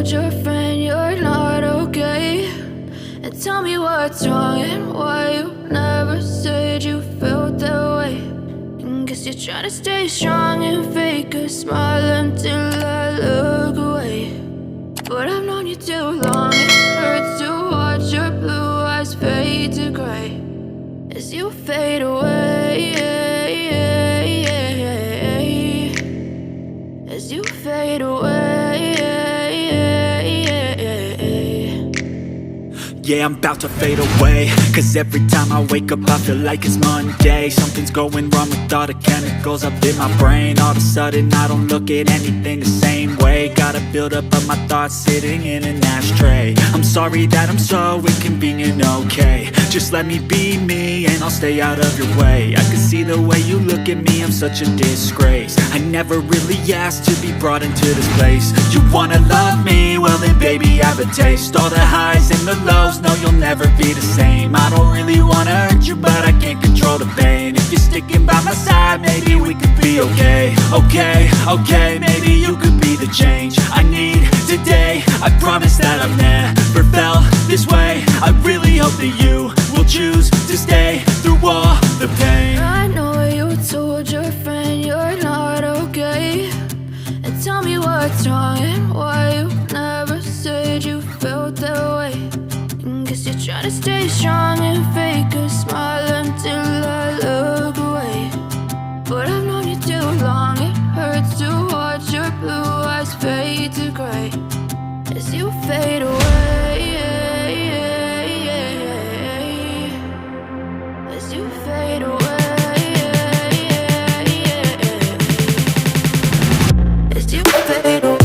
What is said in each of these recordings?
told your friend you're not okay? And tell me what's wrong and why you never said you felt that way. And guess you're trying to stay strong and fake a smile until I look away. But I've known you too long, it hurts to watch your blue eyes fade to gray as you fade away, as you fade away. Yeah, I'm about to fade away, cause every time I wake up I feel like it's Monday. Something's going wrong with all the chemicals up in my brain. All of a sudden I don't look at anything the same way. Got a buildup of my thoughts sitting in an ashtray. I'm sorry that I'm so inconvenient, okay? Just let me be me and I'll stay out of your way. I can see the way you look at me, I'm such a disgrace. I never really asked to be brought into this place. You wanna love me? Well then baby I have a taste. All the highs and the lows, no you'll never be the same. I don't really wanna hurt you but I can't control the pain. If you're sticking by my side maybe we could be okay. Okay, maybe you could be the change I need today. I promise that I've never felt this way. I really hope that you will choose to stay through all the pain. I know you told your friend you're not okay. And tell me what's wrong and why you never said you felt that way. And guess you're trying to stay strong and fake a smile until I look away. But I've known you too long, it hurts to watch your blue eyes fade to gray as you fade away, as you fade away, as you fade away.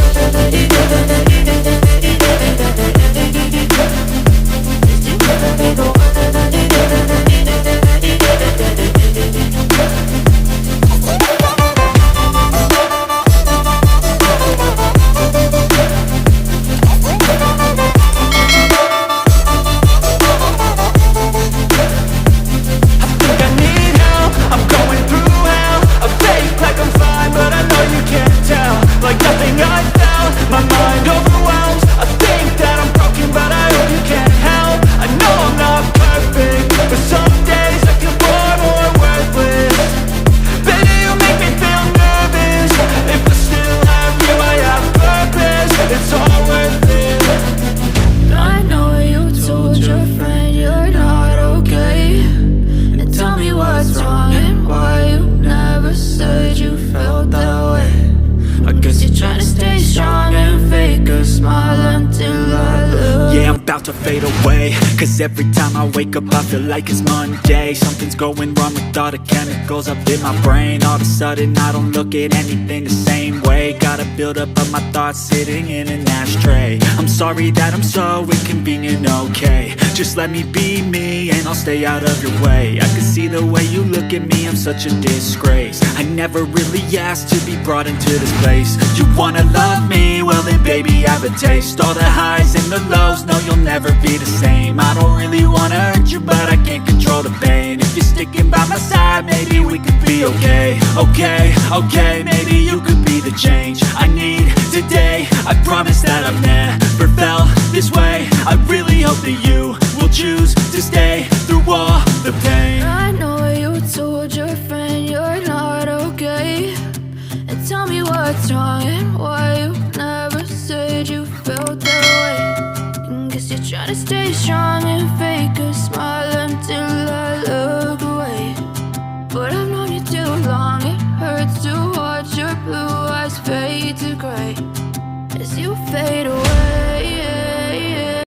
To fade away, cause every time I wake up I feel like it's Monday. Something's going wrong with all the chemicals up in my brain. All of a sudden I don't look at anything the same way. Got a buildup of my thoughts sitting in an ashtray. I'm sorry that I'm so inconvenient, okay? Just let me be me and I'll stay out of your way. I can see the way you look at me, I'm such a disgrace. I never really asked to be brought into this place. You wanna love me? Well then baby I have a taste. All the highs and the lows, no you'll never be the same. I don't really wanna hurt you but I can't control the pain. If you're sticking by my side maybe we could be okay. Okay, maybe you could be the change I need today. I promise that I've never felt this way. I really hope that you will choose to stay through all the pain. I know you told your friend you're not okay. And tell me what's wrong and why you never said you felt that way. And guess you're trying to stay strong and fake a smile until I look away. But I've known you too long, it hurts to watch your blue eyes fade to gray as you fade away.